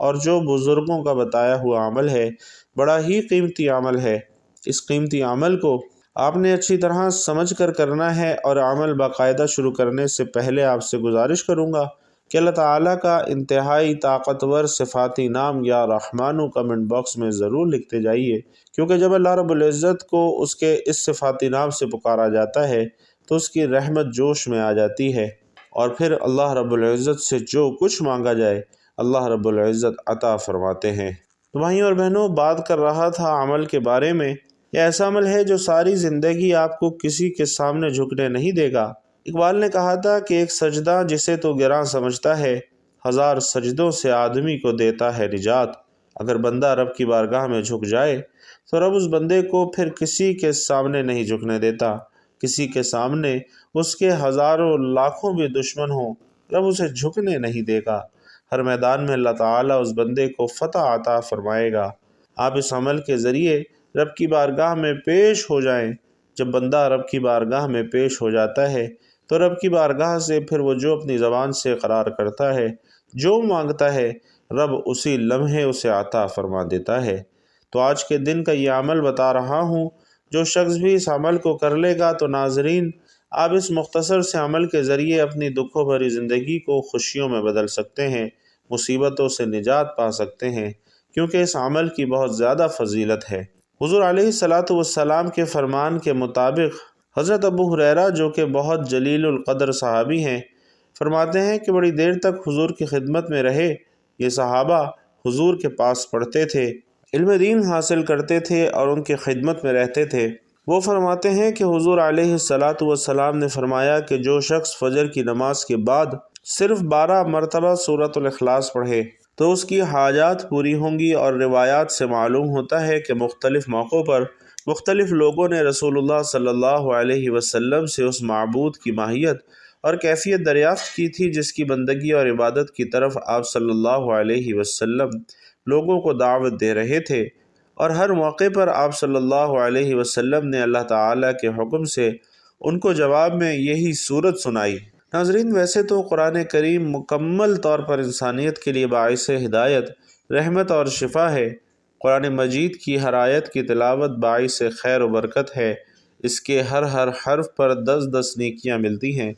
اور جو بزرگوں کا بتایا ہوا عمل ہے بڑا ہی قیمتی عمل ہے۔ اس قیمتی عمل کو آپ نے اچھی طرح سمجھ کر کرنا ہے، اور عمل باقاعدہ شروع کرنے سے پہلے آپ سے گزارش کروں گا کہ اللہ تعالیٰ کا انتہائی طاقتور صفاتی نام یا رحمانو کمنٹ باکس میں ضرور لکھتے جائیے، کیونکہ جب اللہ رب العزت کو اس کے اس صفاتی نام سے پکارا جاتا ہے تو اس کی رحمت جوش میں آ جاتی ہے، اور پھر اللہ رب العزت سے جو کچھ مانگا جائے اللہ رب العزت عطا فرماتے ہیں۔ تو بھائیوں اور بہنوں، بات کر رہا تھا عمل کے بارے میں۔ یہ ایسا عمل ہے جو ساری زندگی آپ کو کسی کے سامنے جھکنے نہیں دے گا۔ اقبال نے کہا تھا کہ ایک سجدہ جسے تو گراں سمجھتا ہے، 1000 سجدوں سے آدمی کو دیتا ہے نجات۔ اگر بندہ رب کی بارگاہ میں جھک جائے تو رب اس بندے کو پھر کسی کے سامنے نہیں جھکنے دیتا۔ کسی کے سامنے اس کے ہزاروں لاکھوں بھی دشمن ہوں، رب اسے جھکنے نہیں دے گا۔ ہر میدان میں اللہ تعالیٰ اس بندے کو فتح عطا فرمائے گا۔ آپ اس عمل کے ذریعے رب کی بارگاہ میں پیش ہو جائیں۔ جب بندہ رب کی بارگاہ میں پیش ہو جاتا ہے تو رب کی بارگاہ سے پھر وہ جو اپنی زبان سے اقرار کرتا ہے، جو مانگتا ہے، رب اسی لمحے اسے عطا فرما دیتا ہے۔ تو آج کے دن کا یہ عمل بتا رہا ہوں، جو شخص بھی اس عمل کو کر لے گا تو ناظرین، آپ اس مختصر سے عمل کے ذریعے اپنی دکھوں بھری زندگی کو خوشیوں میں بدل سکتے ہیں، مصیبتوں سے نجات پا سکتے ہیں، کیونکہ اس عمل کی بہت زیادہ فضیلت ہے۔ حضور علیہ الصلاۃ والسلام کے فرمان کے مطابق حضرت ابو ہریرہ، جو کہ بہت جلیل القدر صحابی ہیں، فرماتے ہیں کہ بڑی دیر تک حضور کی خدمت میں رہے۔ یہ صحابہ حضور کے پاس پڑھتے تھے، علم دین حاصل کرتے تھے اور ان کی خدمت میں رہتے تھے۔ وہ فرماتے ہیں کہ حضور علیہ الصلاۃ والسلام نے فرمایا کہ جو شخص فجر کی نماز کے بعد صرف 12 مرتبہ سورۃ الاخلاص پڑھے تو اس کی حاجات پوری ہوں گی، اور روایات سے معلوم ہوتا ہے کہ مختلف موقعوں پر مختلف لوگوں نے رسول اللہ صلی اللہ علیہ وسلم سے اس معبود کی ماہیت اور کیفیت دریافت کی تھی جس کی بندگی اور عبادت کی طرف آپ صلی اللہ علیہ وسلم لوگوں کو دعوت دے رہے تھے، اور ہر موقع پر آپ صلی اللہ علیہ وسلم نے اللہ تعالیٰ کے حکم سے ان کو جواب میں یہی صورت سنائی۔ ناظرین، ویسے تو قرآن کریم مکمل طور پر انسانیت کے لیے باعث ہدایت، رحمت اور شفا ہے۔ قرآن مجید کی ہر آیت کی تلاوت باعث خیر و برکت ہے۔ اس کے ہر حرف پر 10 نیکیاں ملتی ہیں،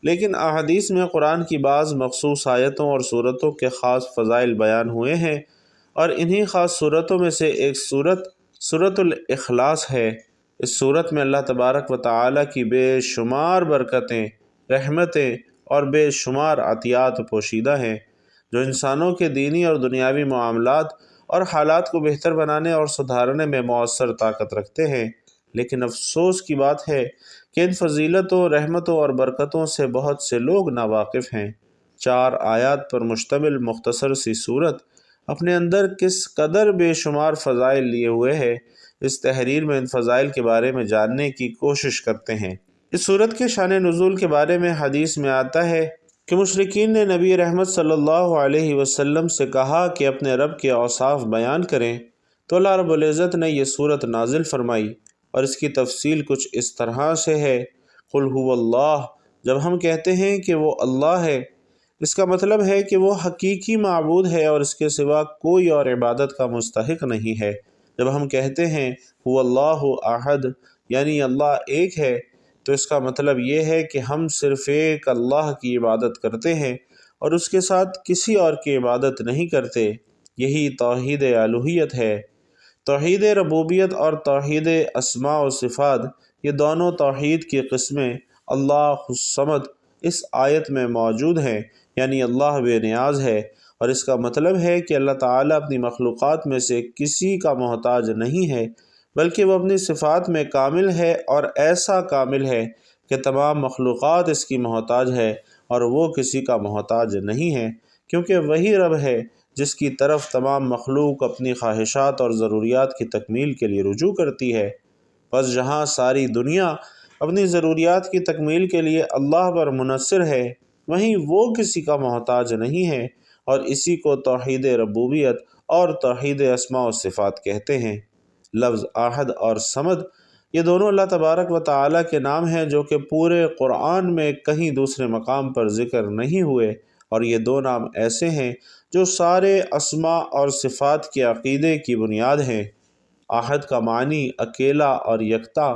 لیکن احادیث میں قرآن کی بعض مخصوص آیتوں اور صورتوں کے خاص فضائل بیان ہوئے ہیں، اور انہی خاص صورتوں میں سے ایک سورۃ الاخلاص ہے۔ اس صورت میں اللہ تبارک و تعالیٰ کی بے شمار برکتیں، رحمتیں اور بے شمار عطیات پوشیدہ ہیں، جو انسانوں کے دینی اور دنیاوی معاملات اور حالات کو بہتر بنانے اور سدھارنے میں مؤثر طاقت رکھتے ہیں۔ لیکن افسوس کی بات ہے کہ ان فضیلتوں، رحمتوں اور برکتوں سے بہت سے لوگ ناواقف ہیں۔ 4 آیات پر مشتمل مختصر سی صورت اپنے اندر کس قدر بے شمار فضائل لیے ہوئے ہے، اس تحریر میں ان فضائل کے بارے میں جاننے کی کوشش کرتے ہیں۔ اس صورت کے شان نزول کے بارے میں حدیث میں آتا ہے کہ مشرکین نے نبی رحمت صلی اللہ علیہ وسلم سے کہا کہ اپنے رب کے اوصاف بیان کریں، تو اللہ رب العزت نے یہ صورت نازل فرمائی، اور اس کی تفصیل کچھ اس طرح سے ہے: قل هو اللہ۔ جب ہم کہتے ہیں کہ وہ اللہ ہے، اس کا مطلب ہے کہ وہ حقیقی معبود ہے اور اس کے سوا کوئی اور عبادت کا مستحق نہیں ہے۔ جب ہم کہتے ہیں هو اللہ احد، یعنی اللہ ایک ہے، تو اس کا مطلب یہ ہے کہ ہم صرف ایک اللہ کی عبادت کرتے ہیں اور اس کے ساتھ کسی اور کی عبادت نہیں کرتے۔ یہی توحید الوہیت ہے۔ توحید ربوبیت اور توحید اسماء و صفات، یہ دونوں توحید کی قسمیں اللہ الصمد اس آیت میں موجود ہیں، یعنی اللہ بے نیاز ہے، اور اس کا مطلب ہے کہ اللہ تعالیٰ اپنی مخلوقات میں سے کسی کا محتاج نہیں ہے، بلکہ وہ اپنی صفات میں کامل ہے، اور ایسا کامل ہے کہ تمام مخلوقات اس کی محتاج ہے اور وہ کسی کا محتاج نہیں ہے، کیونکہ وہی رب ہے جس کی طرف تمام مخلوق اپنی خواہشات اور ضروریات کی تکمیل کے لیے رجوع کرتی ہے۔ بس جہاں ساری دنیا اپنی ضروریات کی تکمیل کے لیے اللہ پر منحصر ہے، وہیں وہ کسی کا محتاج نہیں ہے، اور اسی کو توحید ربوبیت اور توحید اسماء و صفات کہتے ہیں۔ لفظ احد اور صمد، یہ دونوں اللہ تبارک و تعالیٰ کے نام ہیں جو کہ پورے قرآن میں کہیں دوسرے مقام پر ذکر نہیں ہوئے اور یہ دو نام ایسے ہیں جو سارے اسماء اور صفات کے عقیدے کی بنیاد ہیں۔ احد کا معنی اکیلا اور یکتا،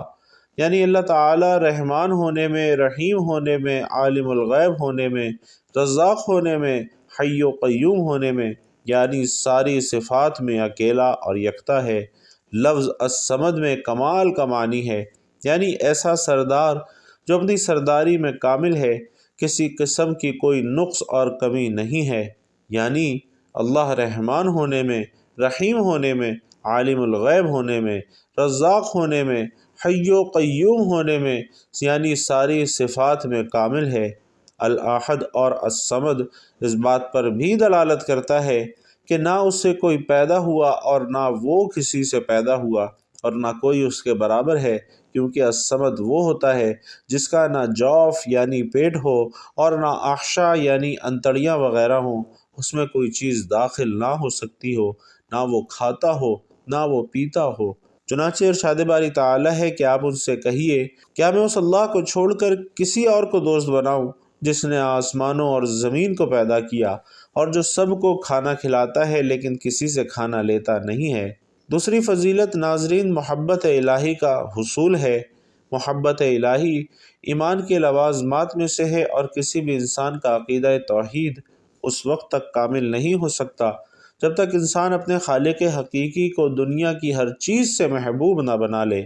یعنی اللہ تعالی رحمان ہونے میں، رحیم ہونے میں، عالم الغیب ہونے میں، رزاق ہونے میں، حی و قیوم ہونے میں، یعنی ساری صفات میں اکیلا اور یکتا ہے۔ لفظ الصمد میں کمال کا معنی ہے، یعنی ایسا سردار جو اپنی سرداری میں کامل ہے، کسی قسم کی کوئی نقص اور کمی نہیں ہے۔ یعنی اللہ رحمان ہونے میں، رحیم ہونے میں، عالم الغیب ہونے میں، رزاق ہونے میں، حی و قیوم ہونے میں، یعنی ساری صفات میں کامل ہے۔ الاحد اور الصمد اس بات پر بھی دلالت کرتا ہے کہ نہ اس سے کوئی پیدا ہوا اور نہ وہ کسی سے پیدا ہوا، اور نہ کوئی اس کے برابر ہے، کیونکہ الصمد وہ ہوتا ہے جس کا نہ جوف یعنی پیٹ ہو اور نہ احشاء یعنی انتڑیاں وغیرہ ہوں، اس میں کوئی چیز داخل نہ ہو سکتی ہو، نہ وہ کھاتا ہو نہ وہ پیتا ہو۔ چنانچہ ارشاد باری تعالیٰ ہے کہ آپ ان سے کہیے، کیا میں اس اللہ کو چھوڑ کر کسی اور کو دوست بناؤں جس نے آسمانوں اور زمین کو پیدا کیا اور جو سب کو کھانا کھلاتا ہے لیکن کسی سے کھانا لیتا نہیں ہے۔ دوسری فضیلت ناظرین محبت الہی کا حصول ہے۔ محبت الہی ایمان کے لوازمات میں سے ہے، اور کسی بھی انسان کا عقیدہ توحید اس وقت تک کامل نہیں ہو سکتا جب تک انسان اپنے خالق حقیقی کو دنیا کی ہر چیز سے محبوب نہ بنا لے۔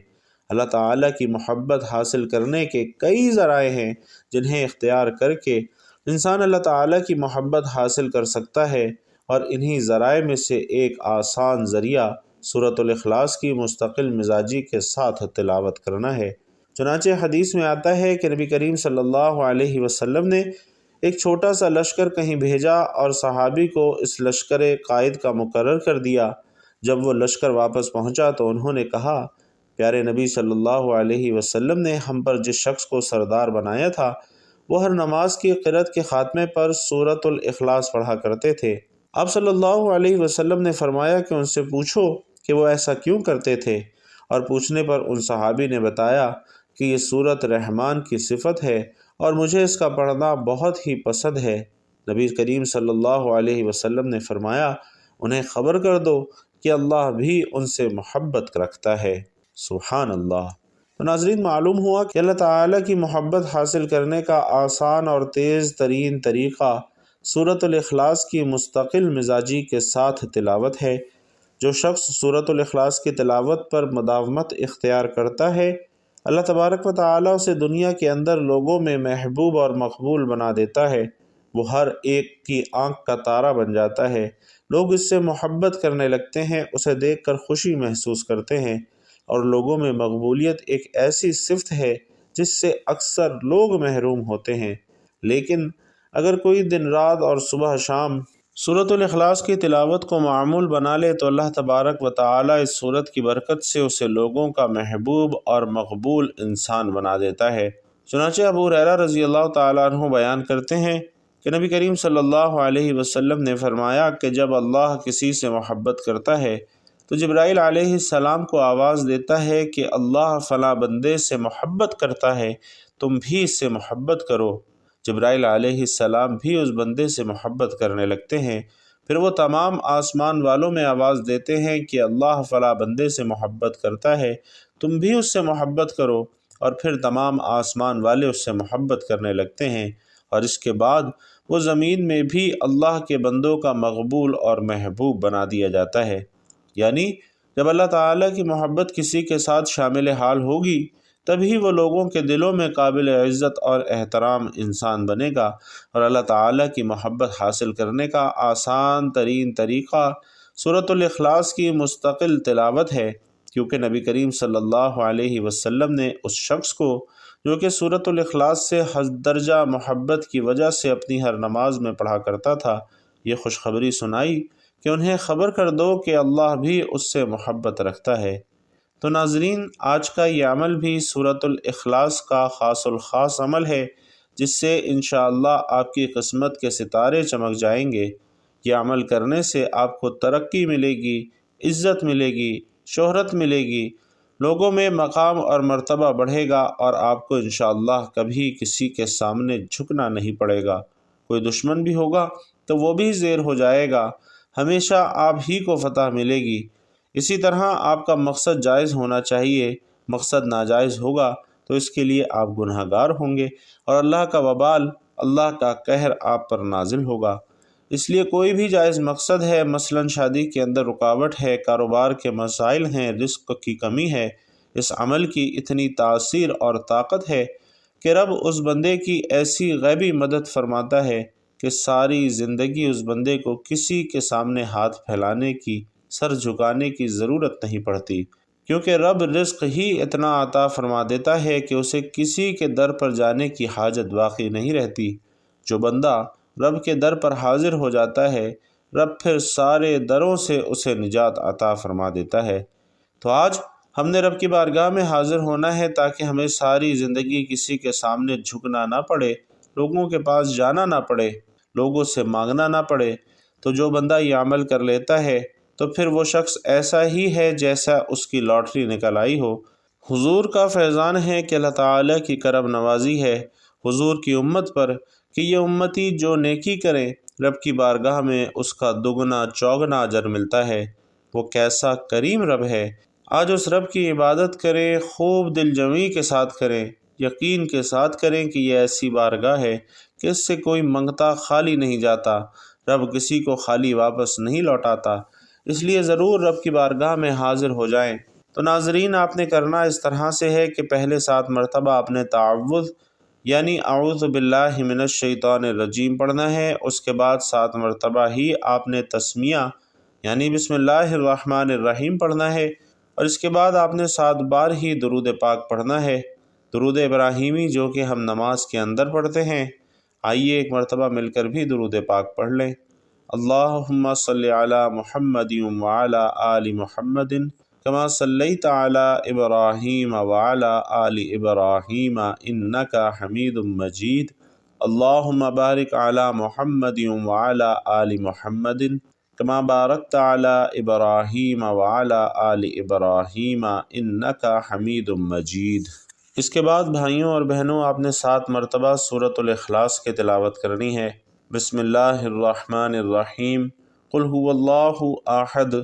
اللہ تعالیٰ کی محبت حاصل کرنے کے کئی ذرائع ہیں جنہیں اختیار کر کے انسان اللہ تعالیٰ کی محبت حاصل کر سکتا ہے، اور انہی ذرائع میں سے ایک آسان ذریعہ سورۃ الاخلاص کی مستقل مزاجی کے ساتھ تلاوت کرنا ہے۔ چنانچہ حدیث میں آتا ہے کہ نبی کریم صلی اللہ علیہ وسلم نے ایک چھوٹا سا لشکر کہیں بھیجا اور صحابی کو اس لشکر قائد کا مقرر کر دیا۔ جب وہ لشکر واپس پہنچا تو انہوں نے کہا، پیارے نبی صلی اللہ علیہ وسلم نے ہم پر جس شخص کو سردار بنایا تھا وہ ہر نماز کی قرأت کے خاتمے پر سورۃ الاخلاص پڑھا کرتے تھے۔ آپ صلی اللہ علیہ وسلم نے فرمایا کہ ان سے پوچھو کہ وہ ایسا کیوں کرتے تھے، اور پوچھنے پر ان صحابی نے بتایا کہ یہ سورۃ رحمان کی صفت ہے اور مجھے اس کا پڑھنا بہت ہی پسند ہے۔ نبی کریم صلی اللہ علیہ وسلم نے فرمایا، انہیں خبر کر دو کہ اللہ بھی ان سے محبت رکھتا ہے۔ سبحان اللہ۔ تو ناظرین، معلوم ہوا کہ اللہ تعالیٰ کی محبت حاصل کرنے کا آسان اور تیز ترین طریقہ سورۃ الاخلاص کی مستقل مزاجی کے ساتھ تلاوت ہے۔ جو شخص سورۃ الاخلاص کی تلاوت پر مداومت اختیار کرتا ہے، اللہ تبارک و تعالیٰ اسے دنیا کے اندر لوگوں میں محبوب اور مقبول بنا دیتا ہے۔ وہ ہر ایک کی آنکھ کا تارہ بن جاتا ہے، لوگ اس سے محبت کرنے لگتے ہیں، اسے دیکھ کر خوشی محسوس کرتے ہیں، اور لوگوں میں مقبولیت ایک ایسی صفت ہے جس سے اکثر لوگ محروم ہوتے ہیں۔ لیکن اگر کوئی دن رات اور صبح شام سورۃ الاخلاص کی تلاوت کو معمول بنا لے تو اللہ تبارک و تعالیٰ اس سورت کی برکت سے اسے لوگوں کا محبوب اور مقبول انسان بنا دیتا ہے۔ چنانچہ ابو ہریرہ رضی اللہ تعالیٰ عنہ بیان کرتے ہیں کہ نبی کریم صلی اللہ علیہ وسلم نے فرمایا کہ جب اللہ کسی سے محبت کرتا ہے تو جبرائیل علیہ السلام کو آواز دیتا ہے کہ اللہ فلاں بندے سے محبت کرتا ہے، تم بھی اس سے محبت کرو۔ جبرائیل علیہ السلام بھی اس بندے سے محبت کرنے لگتے ہیں، پھر وہ تمام آسمان والوں میں آواز دیتے ہیں کہ اللہ فلاں بندے سے محبت کرتا ہے، تم بھی اس سے محبت کرو، اور پھر تمام آسمان والے اس سے محبت کرنے لگتے ہیں، اور اس کے بعد وہ زمین میں بھی اللہ کے بندوں کا مقبول اور محبوب بنا دیا جاتا ہے۔ یعنی جب اللہ تعالیٰ کی محبت کسی کے ساتھ شامل حال ہوگی تبھی وہ لوگوں کے دلوں میں قابل عزت اور احترام انسان بنے گا، اور اللہ تعالیٰ کی محبت حاصل کرنے کا آسان ترین طریقہ سورۃ الاخلاص کی مستقل تلاوت ہے، کیونکہ نبی کریم صلی اللہ علیہ وسلم نے اس شخص کو جو کہ سورۃ الاخلاص سے حد درجہ محبت کی وجہ سے اپنی ہر نماز میں پڑھا کرتا تھا، یہ خوشخبری سنائی کہ انہیں خبر کر دو کہ اللہ بھی اس سے محبت رکھتا ہے۔ تو ناظرین، آج کا یہ عمل بھی سورۃ الاخلاص کا خاص الخاص عمل ہے، جس سے انشاءاللہ آپ کی قسمت کے ستارے چمک جائیں گے۔ یہ عمل کرنے سے آپ کو ترقی ملے گی، عزت ملے گی، شہرت ملے گی، لوگوں میں مقام اور مرتبہ بڑھے گا، اور آپ کو انشاءاللہ کبھی کسی کے سامنے جھکنا نہیں پڑے گا۔ کوئی دشمن بھی ہوگا تو وہ بھی زیر ہو جائے گا، ہمیشہ آپ ہی کو فتح ملے گی۔ اسی طرح آپ کا مقصد جائز ہونا چاہیے، مقصد ناجائز ہوگا تو اس کے لیے آپ گناہ گار ہوں گے اور اللہ کا وبال، اللہ کا قہر آپ پر نازل ہوگا۔ اس لیے کوئی بھی جائز مقصد ہے، مثلا شادی کے اندر رکاوٹ ہے، کاروبار کے مسائل ہیں، رزق کی کمی ہے، اس عمل کی اتنی تاثیر اور طاقت ہے کہ رب اس بندے کی ایسی غیبی مدد فرماتا ہے کہ ساری زندگی اس بندے کو کسی کے سامنے ہاتھ پھیلانے کی، سر جھکانے کی ضرورت نہیں پڑتی، کیونکہ رب رزق ہی اتنا عطا فرما دیتا ہے کہ اسے کسی کے در پر جانے کی حاجت باقی نہیں رہتی۔ جو بندہ رب کے در پر حاضر ہو جاتا ہے، رب پھر سارے دروں سے اسے نجات عطا فرما دیتا ہے۔ تو آج ہم نے رب کی بارگاہ میں حاضر ہونا ہے تاکہ ہمیں ساری زندگی کسی کے سامنے جھکنا نہ پڑے، لوگوں کے پاس جانا نہ پڑے، لوگوں سے مانگنا نہ پڑے۔ تو جو بندہ یہ عمل کر لیتا ہے تو پھر وہ شخص ایسا ہی ہے جیسا اس کی لاٹری نکل آئی ہو۔ حضور کا فیضان ہے کہ اللہ تعالیٰ کی کرم نوازی ہے حضور کی امت پر کہ یہ امتی جو نیکی کرے رب کی بارگاہ میں اس کا دگنا چوگنا اجر ملتا ہے۔ وہ کیسا کریم رب ہے۔ آج اس رب کی عبادت کریں، خوب دل جمعی کے ساتھ کریں، یقین کے ساتھ کریں کہ یہ ایسی بارگاہ ہے کہ اس سے کوئی منگتا خالی نہیں جاتا، رب کسی کو خالی واپس نہیں لوٹاتا۔ اس لیے ضرور رب کی بارگاہ میں حاضر ہو جائیں۔ تو ناظرین، آپ نے کرنا اس طرح سے ہے کہ پہلے 7 مرتبہ آپ نے تعوذ یعنی اعوذ باللہ من الشیطان الرجیم پڑھنا ہے، اس کے بعد 7 مرتبہ ہی آپ نے تسمیہ یعنی بسم اللہ الرحمن الرحیم پڑھنا ہے، اور اس کے بعد آپ نے 7 بار ہی درود پاک پڑھنا ہے، درود ابراہیمی جو کہ ہم نماز کے اندر پڑھتے ہیں۔ آئیے ایک مرتبہ مل کر بھی درود پاک پڑھ لیں۔ اللہم صلی علی محمد وعلی آل محمد کما صلیت علی ابراہیم وعلی آل ابراہیم انک حمید مجید۔ اللہم بارک علی محمد وعلی آل محمد کما بارکت علی ابراہیم وعلی آل ابراہیم انک حمید مجید۔ اس کے بعد بھائیوں اور بہنوں، آپ نے 7 مرتبہ سورۃ الاخلاص کی تلاوت کرنی ہے۔ بسم اللہ الرحمن الرحیم، قل هو اللہ احد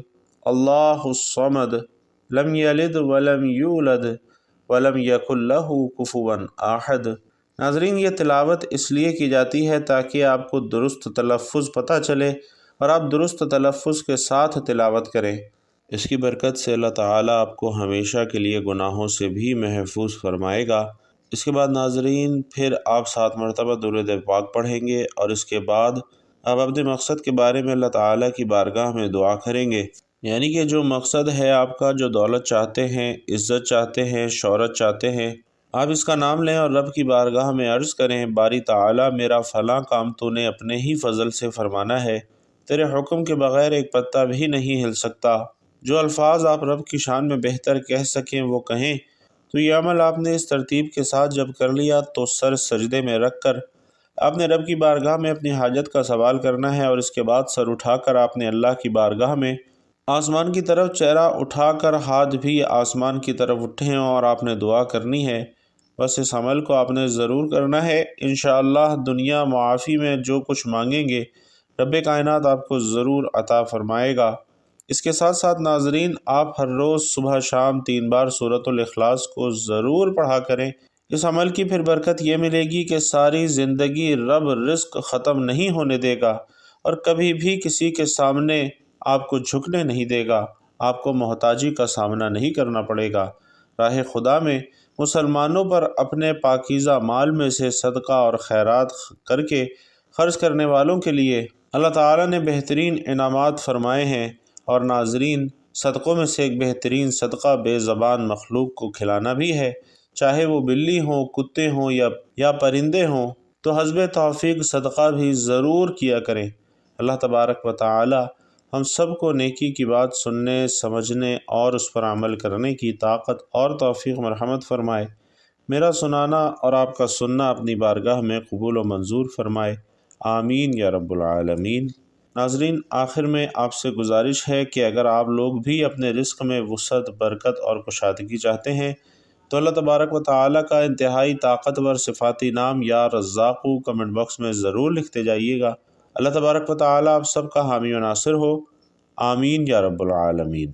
اللہ الصمد لم یلد ولم یولد ولم یکن لہ کفوا احد۔ ناظرین، یہ تلاوت اس لیے کی جاتی ہے تاکہ آپ کو درست تلفظ پتہ چلے اور آپ درست تلفظ کے ساتھ تلاوت کریں۔ اس کی برکت سے اللہ تعالیٰ آپ کو ہمیشہ کے لیے گناہوں سے بھی محفوظ فرمائے گا۔ اس کے بعد ناظرین، پھر آپ 7 مرتبہ درود پاک پڑھیں گے اور اس کے بعد آپ اپنے مقصد کے بارے میں اللہ تعالیٰ کی بارگاہ میں دعا کریں گے، یعنی کہ جو مقصد ہے آپ کا، جو دولت چاہتے ہیں، عزت چاہتے ہیں، شہرت چاہتے ہیں، آپ اس کا نام لیں اور رب کی بارگاہ میں عرض کریں، باری تعالیٰ میرا فلاں کام تو نے اپنے ہی فضل سے فرمانا ہے، تیرے حکم کے بغیر ایک پتہ بھی نہیں ہل سکتا۔ جو الفاظ آپ رب کی شان میں بہتر کہہ سکیں وہ کہیں۔ تو یہ عمل آپ نے اس ترتیب کے ساتھ جب کر لیا تو سر سجدے میں رکھ کر آپ نے رب کی بارگاہ میں اپنی حاجت کا سوال کرنا ہے، اور اس کے بعد سر اٹھا کر آپ نے اللہ کی بارگاہ میں آسمان کی طرف چہرہ اٹھا کر ہاتھ بھی آسمان کی طرف اٹھے اور آپ نے دعا کرنی ہے۔ بس اس عمل کو آپ نے ضرور کرنا ہے، انشاءاللہ دنیا معافی میں جو کچھ مانگیں گے رب کائنات آپ کو ضرور عطا فرمائے گا۔ اس کے ساتھ ساتھ ناظرین، آپ ہر روز صبح شام 3 بار سورۃ الاخلاص کو ضرور پڑھا کریں۔ اس عمل کی پھر برکت یہ ملے گی کہ ساری زندگی رب رزق ختم نہیں ہونے دے گا اور کبھی بھی کسی کے سامنے آپ کو جھکنے نہیں دے گا، آپ کو محتاجی کا سامنا نہیں کرنا پڑے گا۔ راہ خدا میں مسلمانوں پر اپنے پاکیزہ مال میں سے صدقہ اور خیرات کر کے خرچ کرنے والوں کے لیے اللہ تعالیٰ نے بہترین انعامات فرمائے ہیں، اور ناظرین، صدقوں میں سے ایک بہترین صدقہ بے زبان مخلوق کو کھلانا بھی ہے، چاہے وہ بلی ہوں، کتے ہوں یا پرندے ہوں۔ تو حسب توفیق صدقہ بھی ضرور کیا کریں۔ اللہ تبارک و تعالی ہم سب کو نیکی کی بات سننے، سمجھنے اور اس پر عمل کرنے کی طاقت اور توفیق مرحمت فرمائے۔ میرا سنانا اور آپ کا سننا اپنی بارگاہ میں قبول و منظور فرمائے، آمین یا رب العالمین۔ ناظرین، آخر میں آپ سے گزارش ہے کہ اگر آپ لوگ بھی اپنے رزق میں وسعت، برکت اور کشادگی چاہتے ہیں تو اللہ تبارک و تعالیٰ کا انتہائی طاقتور صفاتی نام یا رزاق کمنٹ باکس میں ضرور لکھتے جائیے گا۔ اللہ تبارک و تعالیٰ آپ سب کا حامی و ناصر ہو، آمین یا رب العالمین۔